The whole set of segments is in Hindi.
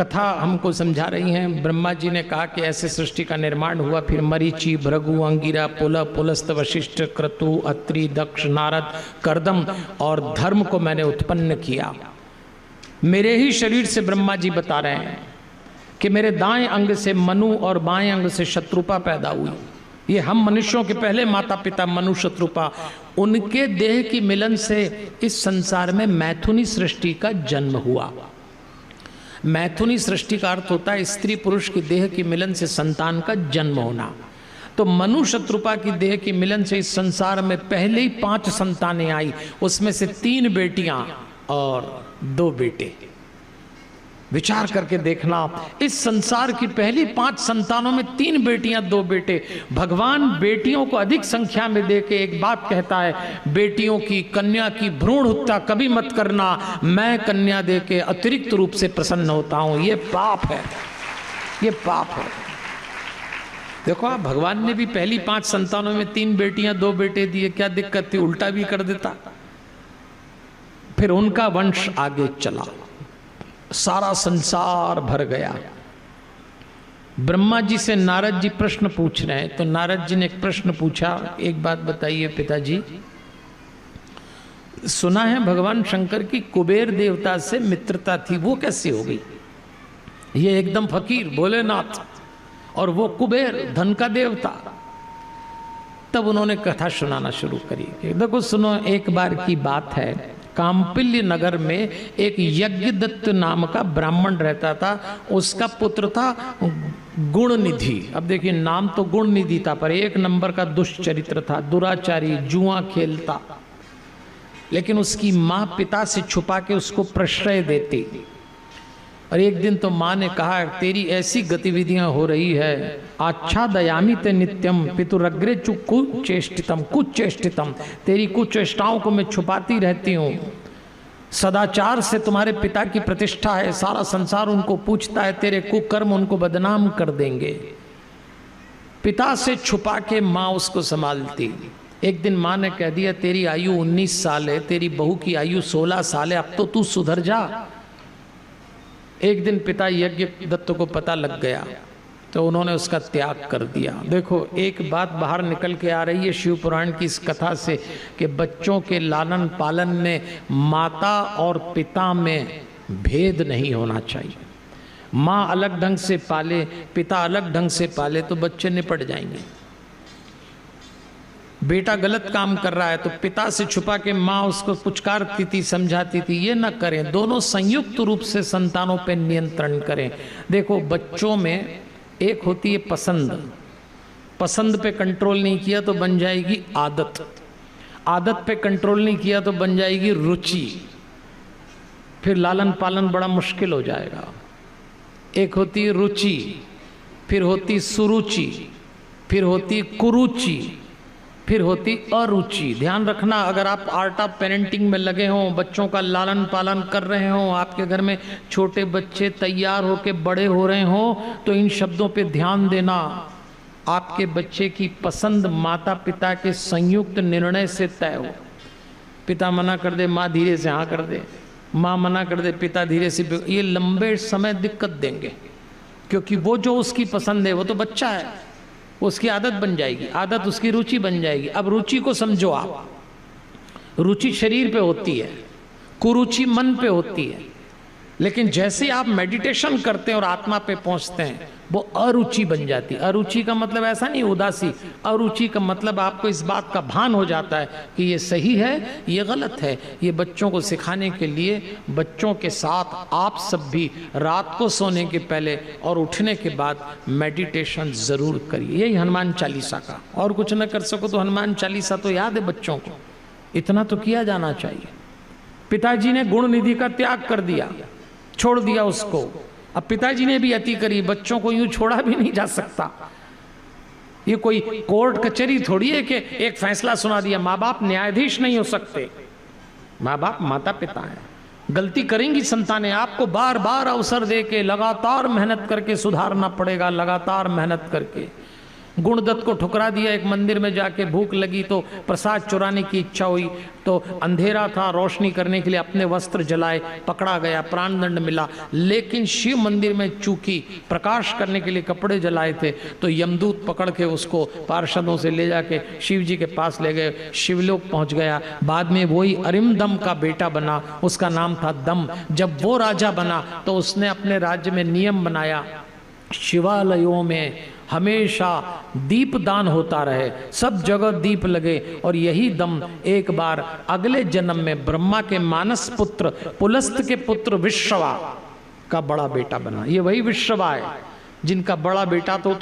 कथा हमको समझा रही हैं। ब्रह्मा जी ने कहा कि ऐसे सृष्टि का निर्माण हुआ, फिर मरीचि, भृगु, अंगिरा, पुलह, पुलस्त, वशिष्ठ, क्रतु, अत्रि, दक्ष, नारद, कर्दम और धर्म को मैंने उत्पन्न किया। मेरे ही शरीर से ब्रह्मा जी बता रहे हैं कि मेरे दाएं अंग से मनु और बाएं अंग से शत्रुपा पैदा हुई। ये हम मनुष्यों के पहले माता पिता मनु शत्रुपा, उनके देह की मिलन से इस संसार में मैथुनी सृष्टि का जन्म हुआ। मैथुनी सृष्टि का अर्थ होता है स्त्री पुरुष की देह की मिलन से संतान का जन्म होना। तो मनु शत्रुपा की देह की मिलन से इस संसार में पहले ही 5 संतानें आई, उसमें से 3 बेटियां और 2 बेटे। विचार करके देखना, इस संसार की पहली 5 संतानों में 3 बेटियां 2 बेटे। भगवान बेटियों को अधिक संख्या में देके एक बात कहता है, बेटियों की कन्या की भ्रूण हत्या कभी मत करना, मैं कन्या देके अतिरिक्त रूप से प्रसन्न होता हूं। ये पाप है, ये पाप है। देखो आप, भगवान ने भी पहली 5 संतानों में 3 बेटियां 2 बेटे दिए, क्या दिक्कत थी? उल्टा भी कर देता। फिर उनका वंश आगे चला, सारा संसार भर गया। ब्रह्मा जी से नारद जी प्रश्न पूछ रहे हैं, तो नारद जी ने एक प्रश्न पूछा, एक बात बताइए पिताजी, सुना है भगवान शंकर की कुबेर देवता से मित्रता थी, वो कैसे हो गई? ये एकदम फकीर भोलेनाथ और वो कुबेर धन का देवता। तब उन्होंने कथा सुनाना शुरू करी। देखो सुनो, एक बार की बात है, काम्पिल्य नगर में एक यज्ञदत्त नाम का ब्राह्मण रहता था। उसका पुत्र था गुणनिधि। अब देखिए, नाम तो गुणनिधि था, पर 1 नंबर का दुष्चरित्र था, दुराचारी, जुआ खेलता। लेकिन उसकी माँ पिता से छुपा के उसको प्रश्रय देती। और एक दिन तो माँ ने कहा, तेरी ऐसी गतिविधियां हो रही है, आच्छादयामि ते नित्यम पितुरग्रे कुचेष्टितम कुचेष्टितम, तेरी कुचेष्टाओं को मैं छुपाती रहती हूँ। सदाचार से तुम्हारे पिता की प्रतिष्ठा है, सारा संसार उनको पूछता है, तेरे कुकर्म उनको बदनाम कर देंगे। पिता से छुपा के माँ उसको संभालती। एक दिन माँ ने कह दिया, तेरी आयु 19 साल है, तेरी बहू की आयु 16 साल है, अब तो तू सुधर जा। एक दिन पिता यज्ञ दत्त को पता लग गया, तो उन्होंने उसका त्याग कर दिया। देखो, एक बात बाहर निकल के आ रही है शिव पुराण की इस कथा से, कि बच्चों के लालन पालन में माता और पिता में भेद नहीं होना चाहिए। माँ अलग ढंग से पाले, पिता अलग ढंग से पाले, तो बच्चे निपट जाएंगे। बेटा गलत काम कर रहा है तो पिता से छुपा के माँ उसको पुचकारती थी, समझाती थी, ये ना करें। दोनों संयुक्त रूप से संतानों पे नियंत्रण करें। देखो, बच्चों में एक होती है पसंद, पसंद पे कंट्रोल नहीं किया तो बन जाएगी आदत, आदत पे कंट्रोल नहीं किया तो बन जाएगी रुचि, फिर लालन पालन बड़ा मुश्किल हो जाएगा। एक होती है रुचि, फिर होती सुरुचि, फिर होती कुरुचि, फिर होती अरुचि। ध्यान रखना, अगर आप आर्ट ऑफ पेरेंटिंग में लगे हों, बच्चों का लालन पालन कर रहे हों, आपके घर में छोटे बच्चे तैयार होकर बड़े हो रहे हों, तो इन शब्दों पे ध्यान देना। आपके बच्चे की पसंद माता पिता के संयुक्त निर्णय से तय हो। पिता मना कर दे, माँ धीरे से हाँ कर दे, माँ मना कर दे, पिता धीरे से, ये लंबे समय दिक्कत देंगे। क्योंकि वो जो उसकी पसंद है वो तो बच्चा है, उसकी आदत बन जाएगी, आदत उसकी रुचि बन जाएगी। अब रुचि को समझो आप, रुचि शरीर पे होती है, कुरुचि मन पे होती है। लेकिन जैसे आप मेडिटेशन करते हैं और आत्मा पे पहुंचते हैं, वो अरुचि बन जाती है। अरुचि का मतलब ऐसा नहीं उदासी, अरुचि का मतलब आपको इस बात का भान हो जाता है कि ये सही है, ये गलत है। ये बच्चों को सिखाने के लिए बच्चों के साथ आप सब भी रात को सोने के पहले और उठने के बाद मेडिटेशन जरूर करिए। यही हनुमान चालीसा का, और कुछ न कर सको तो हनुमान चालीसा तो याद है बच्चों को, इतना तो किया जाना चाहिए। पिताजी ने गुण निधि का त्याग कर दिया, छोड़ दिया उसको। अब पिताजी ने भी अति करी, बच्चों को यूं छोड़ा भी नहीं जा सकता। ये कोई कोर्ट कचहरी थोड़ी है कि एक फैसला सुना दिया। माँ बाप न्यायाधीश नहीं हो सकते, माँ बाप माता पिता हैं। गलती करेंगी संतानें, आपको बार बार अवसर दे के लगातार मेहनत करके सुधारना पड़ेगा, लगातार मेहनत करके। गुणदत्त को ठुकरा दिया, एक मंदिर में जाके भूख लगी तो प्रसाद चुराने की इच्छा हुई, तो अंधेरा था, रोशनी करने के लिए अपने वस्त्र जलाए, पकड़ा गया, प्राणदंड मिला। लेकिन शिव मंदिर में चूंकि प्रकाश करने के लिए कपड़े जलाए थे, तो यमदूत पकड़ के उसको पार्षदों से ले जाके शिव जी के पास ले गए, शिवलोक पहुंच गया। बाद में वही अरिमदम का बेटा बना, उसका नाम था दम। जब वो राजा बना तो उसने अपने राज्य में नियम बनाया, शिवालयों में हमेशा दीपदान होता रहे, सब जगह दीप लगे। और यही दम एक बार अगले जन्म में ब्रह्मा के मानस पुत्र पुलस्त के पुत्र विश्रवा का बड़ा बेटा बना। ये वही विश्रवा है जिनका बड़ा बेटा तो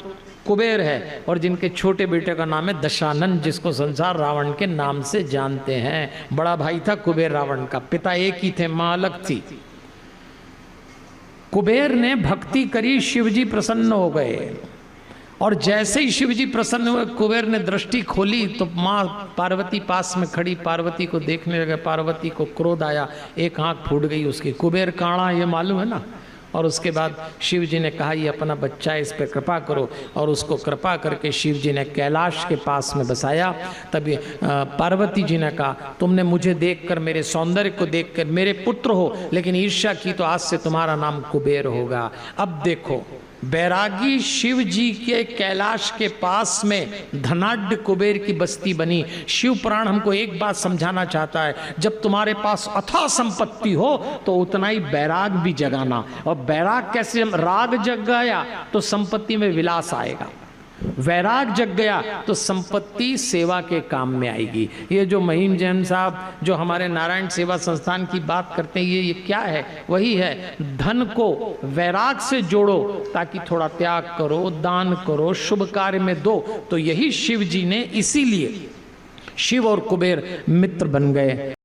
कुबेर है और जिनके छोटे बेटे का नाम है दशानन, जिसको संसार रावण के नाम से जानते हैं। बड़ा भाई था कुबेर रावण का, पिता एक ही थे, मां अलग थी। कुबेर ने भक्ति करी, शिवजी प्रसन्न हो गए, और जैसे ही शिवजी प्रसन्न हुए कुबेर ने दृष्टि खोली तो माँ पार्वती पास में खड़ी, पार्वती को देखने लगे। पार्वती को क्रोध आया, एक आंख फूट गई उसकी। कुबेर काणा, ये मालूम है ना। और उसके बाद शिव जी ने कहा ये अपना बच्चा है, इस पर कृपा करो, और उसको कृपा करके शिव जी ने कैलाश के पास में बसाया। तभी पार्वती जी ने कहा तुमने मुझे देखकर, मेरे सौंदर्य को देखकर मेरे पुत्र हो, लेकिन ईर्ष्या की तो आज से तुम्हारा नाम कुबेर होगा। अब देखो, बैरागी शिव जी के कैलाश के पास में धनाढ्य कुबेर की बस्ती बनी। शिव पुराण हमको एक बात समझाना चाहता है, जब तुम्हारे पास अथाह संपत्ति हो तो उतना ही बैराग भी जगाना। और बैराग कैसे? राग जग गया तो संपत्ति में विलास आएगा, वैराग जग गया तो संपत्ति सेवा के काम में आएगी। ये जो महिम जैन साहब जो हमारे नारायण सेवा संस्थान की बात करते हैं, ये क्या है? वही है, धन को वैराग से जोड़ो ताकि थोड़ा त्याग करो, दान करो, शुभ कार्य में दो। तो यही शिव जी ने, इसीलिए शिव और कुबेर मित्र बन गए।